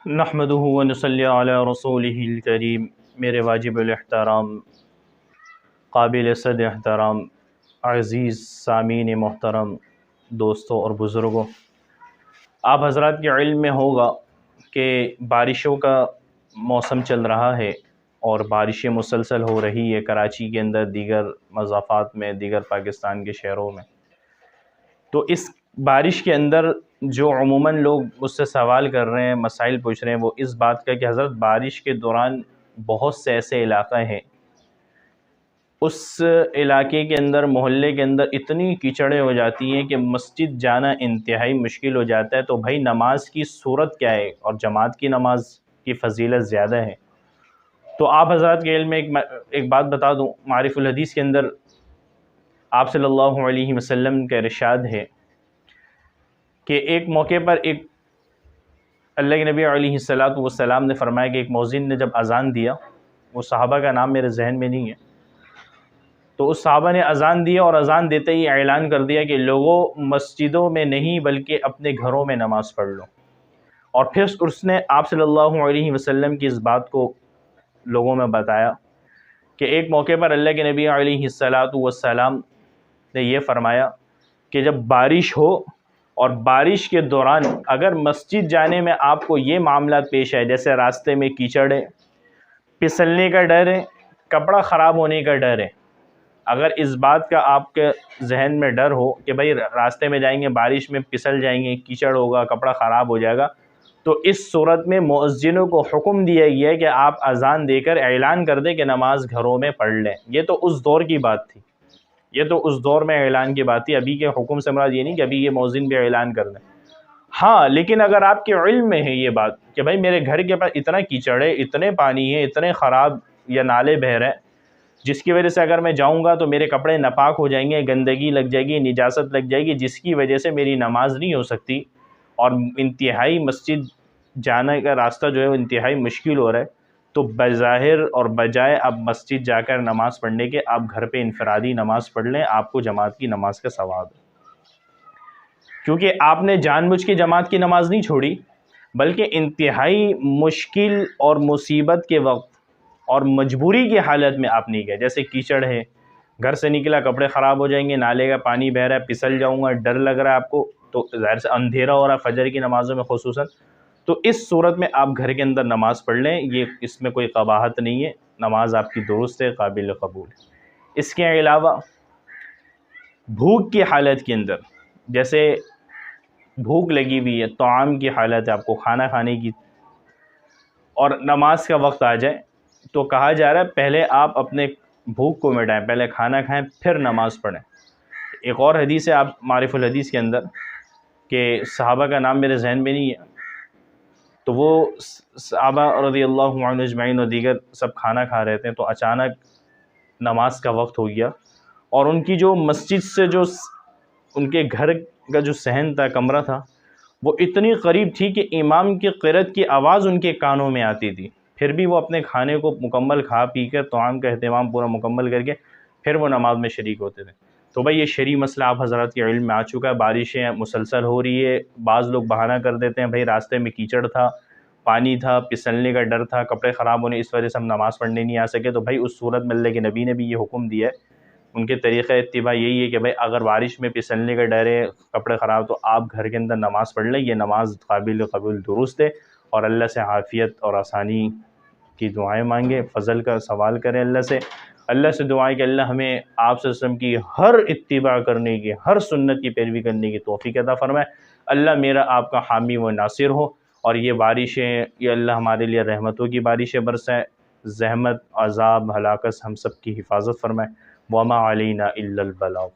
نحمدہ و نصلی علی رسولہ الکریم۔ میرے واجب الاحترام، قابل صد احترام، عزیز سامعین محترم، دوستوں اور بزرگوں، آپ حضرات کے علم میں ہوگا کہ بارشوں کا موسم چل رہا ہے اور بارشیں مسلسل ہو رہی ہے کراچی کے اندر، دیگر مضافات میں، دیگر پاکستان کے شہروں میں۔ تو اس بارش کے اندر جو عموماً لوگ مجھ سے سوال کر رہے ہیں، مسائل پوچھ رہے ہیں، وہ اس بات کا کہ حضرت بارش کے دوران بہت سے ایسے علاقے ہیں، اس علاقے کے اندر، محلے کے اندر اتنی کیچڑیں ہو جاتی ہیں کہ مسجد جانا انتہائی مشکل ہو جاتا ہے۔ تو بھائی نماز کی صورت کیا ہے؟ اور جماعت کی نماز کی فضیلت زیادہ ہے۔ تو آپ حضرات کے علم میں ایک بات بتا دوں، معارف الحدیث کے اندر آپ صلی اللہ علیہ وسلم کا ارشاد ہے کہ ایک موقع پر ایک اللہ کے نبی علیہ السلام نے فرمایا کہ ایک مؤذن نے جب اذان دیا، وہ صحابہ کا نام میرے ذہن میں نہیں ہے، تو اس صحابہ نے اذان دیا اور اذان دیتے ہی اعلان کر دیا کہ لوگوں مسجدوں میں نہیں بلکہ اپنے گھروں میں نماز پڑھ لو۔ اور پھر اس نے آپ صلی اللہ علیہ وسلم کی اس بات کو لوگوں میں بتایا کہ ایک موقع پر اللہ کے نبی علیہ السلام نے یہ فرمایا کہ جب بارش ہو اور بارش کے دوران اگر مسجد جانے میں آپ کو یہ معاملات پیش آئے، جیسے راستے میں کیچڑ ہے، پھسلنے کا ڈر ہے، کپڑا خراب ہونے کا ڈر ہے، اگر اس بات کا آپ کے ذہن میں ڈر ہو کہ بھائی راستے میں جائیں گے، بارش میں پھسل جائیں گے، کیچڑ ہوگا، کپڑا خراب ہو جائے گا، تو اس صورت میں مؤذنوں کو حکم دیا گیا ہے کہ آپ اذان دے کر اعلان کر دیں کہ نماز گھروں میں پڑھ لیں۔ یہ تو اس دور کی بات تھی، یہ تو اس دور میں اعلان کی بات تھی۔ ابھی کے حکم سے مراد یہ نہیں کہ ابھی یہ مؤذن بھی اعلان کر دیں۔ ہاں، لیکن اگر آپ کے علم میں ہے یہ بات کہ بھائی میرے گھر کے پاس اتنا کیچڑ ہے، اتنے پانی ہے، اتنے خراب یا نالے بہہ رہے ہیں، جس کی وجہ سے اگر میں جاؤں گا تو میرے کپڑے ناپاک ہو جائیں گے، گندگی لگ جائے گی، نجاست لگ جائے گی، جس کی وجہ سے میری نماز نہیں ہو سکتی اور انتہائی مسجد جانے کا راستہ جو ہے وہ انتہائی مشکل ہو رہا ہے، تو بظاہر اور بجائے آپ مسجد جا کر نماز پڑھنے کے، آپ گھر پہ انفرادی نماز پڑھ لیں، آپ کو جماعت کی نماز کا ثواب ہے۔ کیونکہ آپ نے جان بوجھ کے جماعت کی نماز نہیں چھوڑی، بلکہ انتہائی مشکل اور مصیبت کے وقت اور مجبوری کی حالت میں آپ نہیں گئے، جیسے کیچڑ ہے، گھر سے نکلا، کپڑے خراب ہو جائیں گے، نالے کا پانی بہہ رہا ہے، پھسل جاؤں گا، ڈر لگ رہا ہے آپ کو، تو ظاہر سے اندھیرا ہو رہا ہے فجر کی نمازوں میں خصوصاً، تو اس صورت میں آپ گھر کے اندر نماز پڑھ لیں، یہ اس میں کوئی قباحت نہیں ہے، نماز آپ کی درست ہے، قابل قبول ہے۔ اس کے علاوہ بھوک کی حالت کے اندر، جیسے بھوک لگی ہوئی ہے، طعام کی حالت ہے، آپ کو کھانا کھانے کی، اور نماز کا وقت آ جائے، تو کہا جا رہا ہے پہلے آپ اپنے بھوک کو مٹائیں، پہلے کھانا کھائیں پھر نماز پڑھیں۔ ایک اور حدیث ہے آپ معارف الحدیث کے اندر کہ صحابہ کا نام میرے ذہن میں نہیں ہے، تو وہ صحابہ رضی اللہ عنہ اجمعین اور دیگر سب کھانا کھا رہے تھے، تو اچانک نماز کا وقت ہو گیا، اور ان کی جو مسجد سے جو ان کے گھر کا جو صحن تھا، کمرہ تھا، وہ اتنی قریب تھی کہ امام کی قرأت کی آواز ان کے کانوں میں آتی تھی، پھر بھی وہ اپنے کھانے کو مکمل کھا پی کر، طعام کا اہتمام پورا مکمل کر کے پھر وہ نماز میں شریک ہوتے تھے۔ تو بھائی یہ شرعی مسئلہ آپ حضرات کے علم میں آ چکا ہے، بارشیں مسلسل ہو رہی ہے، بعض لوگ بہانہ کر دیتے ہیں بھائی راستے میں کیچڑ تھا، پانی تھا، پھسلنے کا ڈر تھا، کپڑے خراب ہونے، اس وجہ سے ہم نماز پڑھنے نہیں آ سکے، تو بھائی اس صورت میں اللہ کے نبی نے بھی یہ حکم دیا ہے، ان کے طریقہ اتباع یہی ہے کہ بھائی اگر بارش میں پھسلنے کا ڈر ہے، کپڑے خراب، تو آپ گھر کے اندر نماز پڑھ لیں، یہ نماز قابل قبول درست ہے، اور اللہ سے عافیت اور آسانی کی دعائیں مانگیں، فضل کا سوال کریں اللہ سے دعائیں کہ اللہ ہمیں آپ صلی اللہ علیہ وسلم کی ہر اتباع کرنے کی، ہر سنت کی پیروی کرنے کی توفیق عطا فرمائے۔ اللہ میرا آپ کا حامی و ناصر ہو، اور یہ بارشیں، یہ اللہ ہمارے لیے رحمتوں کی بارشیں برسائے، زحمت، عذاب، ہلاکت ہم سب کی حفاظت فرمائے۔ وما علینا الا البلاغ۔